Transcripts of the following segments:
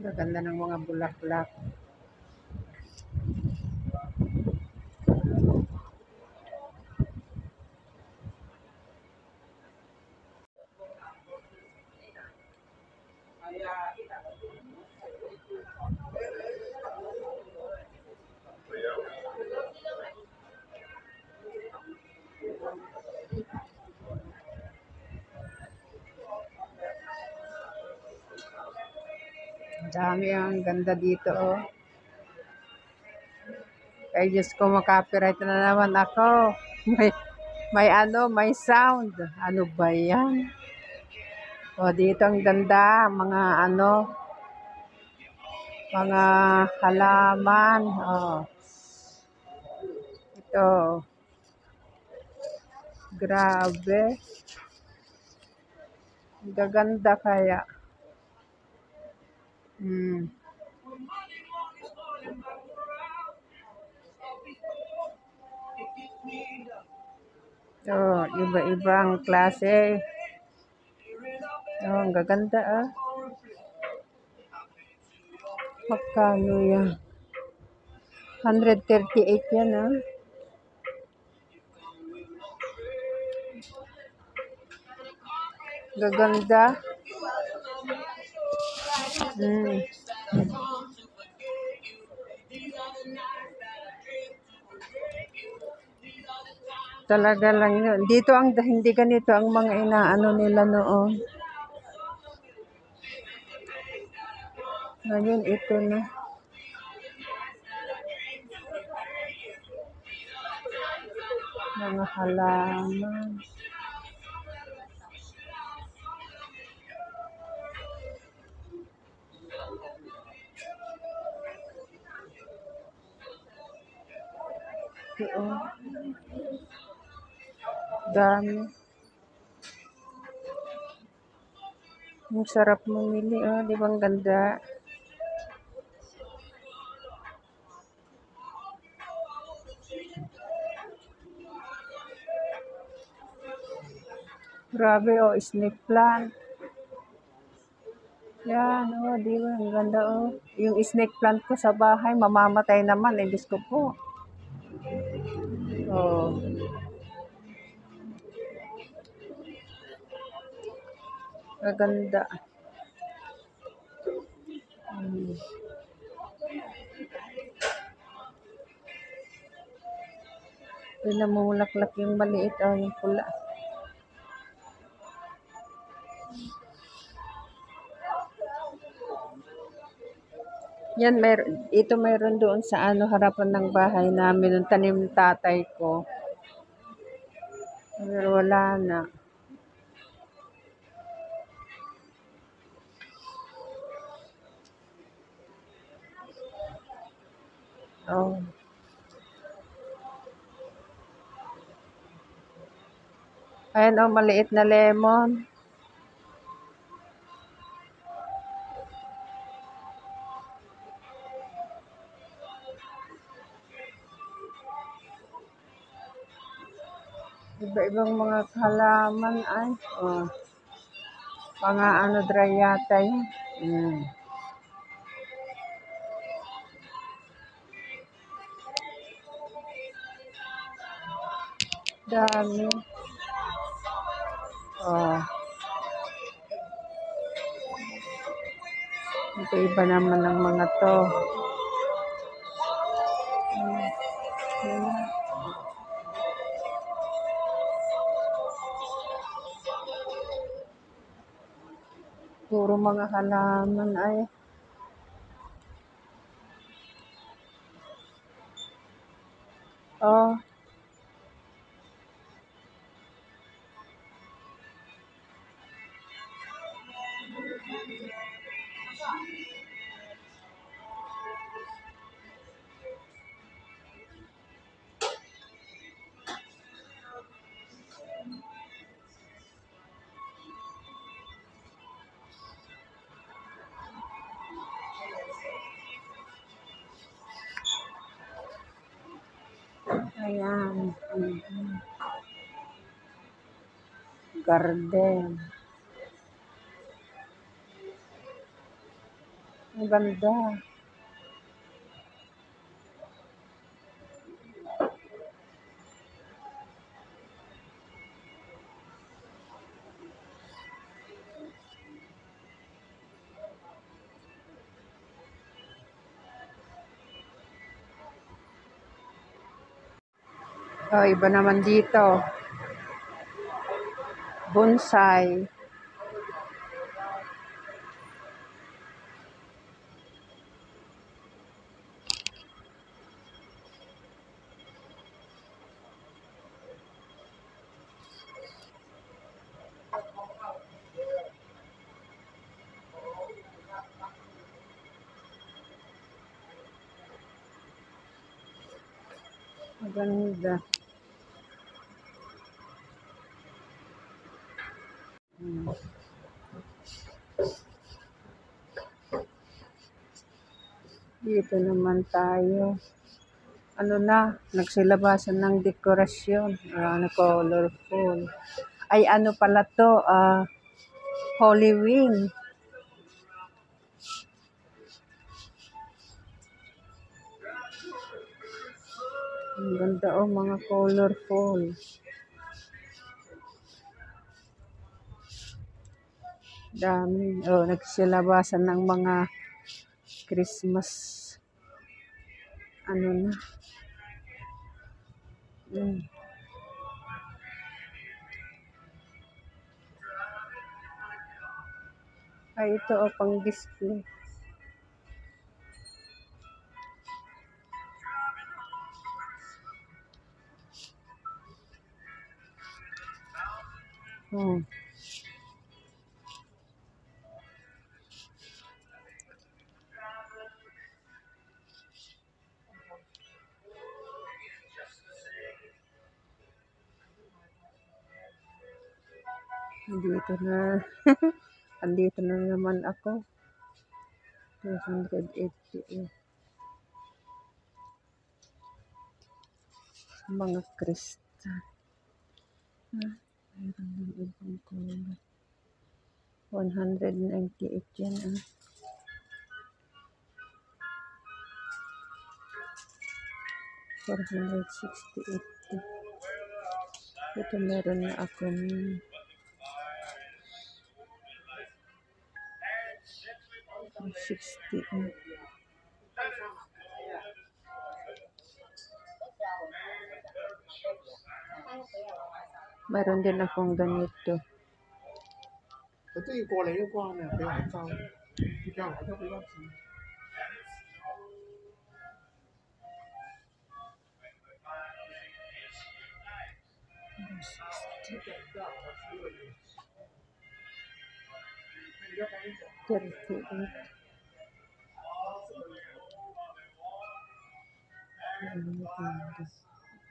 Gaganda ng mga bulaklak. Dami, ang ganda dito, oh. Ay, Diyos ko, makapiright na naman ako. May sound. Ano ba yan? O, dito ang ganda. Mga halaman. O, ito. Grabe. Gaganda kaya. So, iba-ibang klase. Oh, ang gaganda, ah. Magkano yan? 138 yan, ah. Gaganda. Talaga lang yun. Dito hindi ganito ang mga inaano nila noon. Ngayon, ito na. Mga halaman. Ito, oh. Dami. Ang sarap mamili, oh. Di ba ang ganda? Grabe, oh. Snake plant. Yan, oh. Di ba? Ang ganda, oh. Yung snake plant ko sa bahay, mamamatay naman. Eh, Diyos ko po. Oh. Maganda. Namumulaklak yung maliit, oh, yung pula. Yan, mayroon doon sa harapan ng bahay namin, ng tanim ng tatay ko. Pero wala na. Oh. Ayan, oh, maliit na lemon. Iba-ibang mga halaman ay. Oh. Mga dry yata yun. Dami. Oh. Ito iba naman ng mga to. Puro mga halaman ay. Oh. Ayan. Garden. Ang ganda. Oh, iba naman dito. Bonsai. Maganda. Dito naman tayo. Ano na, nagsilabasan ng dekorasyon. Colorful. Ay, ano pala to? Holy Wing. Ang ganda mga colorful. Dami. Nagsilabasan ng mga Christmas. Ano na. Ay, ito pang display. Dito na. Andito na naman ako. 288. Mga kristal. Mayroon ng ibang kulay. 198 yan. 468. Ito meron na akong 60. Meron din akong ganito. 我这一过来又挂呢，不要照，就这样我就不要急。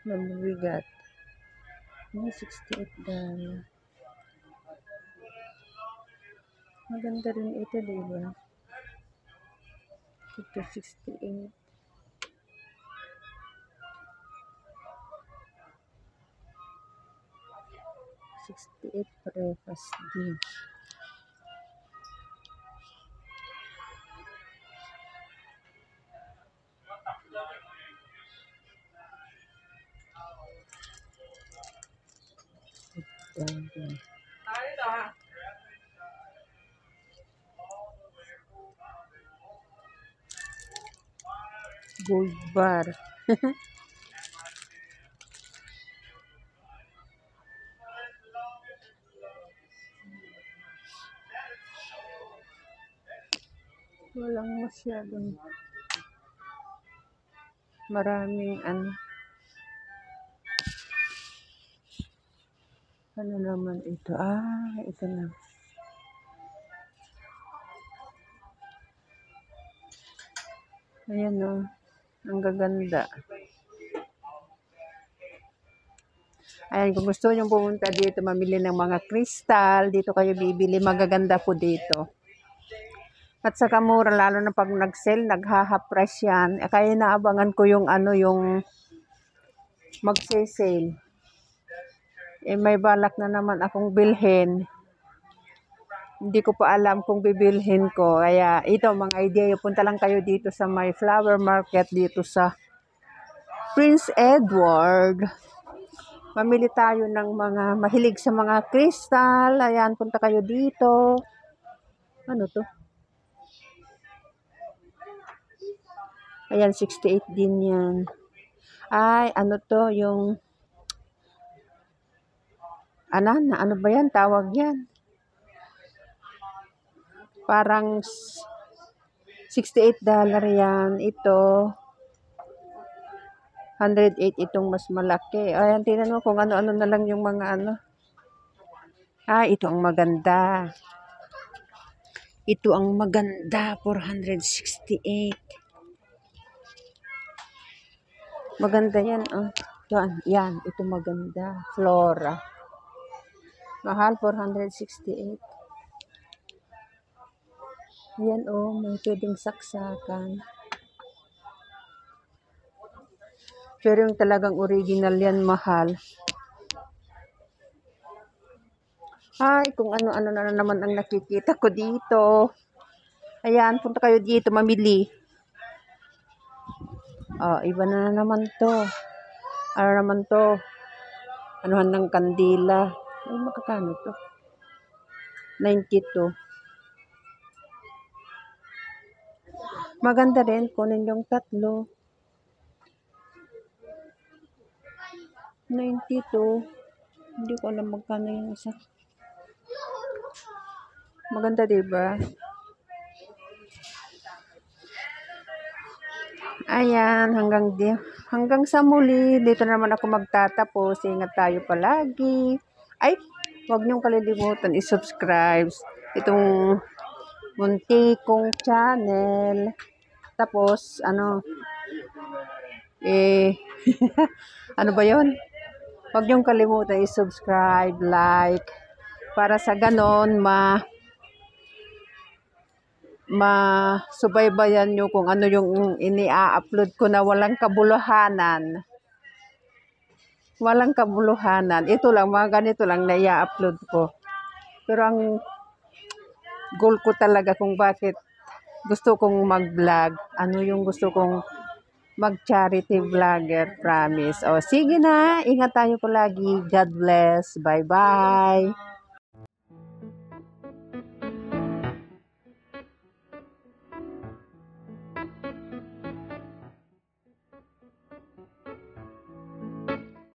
Mabigat. $68. Maganda rin ito, diba? Ito, 68. 68 parehas din. Gold bar. Walang masyadong maraming ano naman ito. Ito na. Ayan ang gaganda. Ayan, kung gusto nyo pumunta dito, mamili ng mga kristal, dito kayo bibili, magaganda po dito. At saka mura, lalo na pag nag-sale, nagha-half price yan. Kaya naabangan ko yung yung magse-sale. May balak na naman akong bilhin. Hindi ko pa alam kung bibilhin ko. Kaya ito mga idea, punta lang kayo dito sa may flower market dito sa Prince Edward. Mamili tayo ng mga mahilig sa mga crystal. Ayan, punta kayo dito. Ano to? Ayan, 68 din yan. Ay, ano to? Yung ano ba yan? Tawag yan. Parang $68 yan. Ito, 108 itong mas malaki. Ayan, tingnan mo kung ano-ano na lang yung mga ano. Ito ang maganda. Ito ang maganda, 468. Maganda yan, oh. Yan, ito maganda. Flora. Mahal, 468. Yan, oh, may pwedeng saksakan. Pero yung talagang original yan, mahal. Kung ano-ano na naman ang nakikita ko dito. Ayan, punta kayo dito, mamili. Iba na naman to. Ano naman to? Anuhan ng kandila. Ay, makakano to? 92. Maganda rin, kunin yung tatlo. 92. Hindi ko alam magkano yung isa. Maganda, diba? Ayan, hanggang sa muli. Dito naman ako magtatapos. Ingat tayo palagi. Ay, huwag niyong kalilimutan i-subscribe itong munti kong channel. Tapos, ano ba yon? Huwag niyong kalimutan i-subscribe, like, para sa ganon masubaybayan nyo kung ano yung ini-upload ko na walang kabuluhanan. Walang kabuluhanan. Ito lang, mga ganito lang na i-upload ko. Pero ang goal ko talaga kung bakit gusto kong mag-vlog, ano yung gusto kong mag-charity vlogger, promise. Sige na, ingat tayo palagi. God bless. Bye-bye.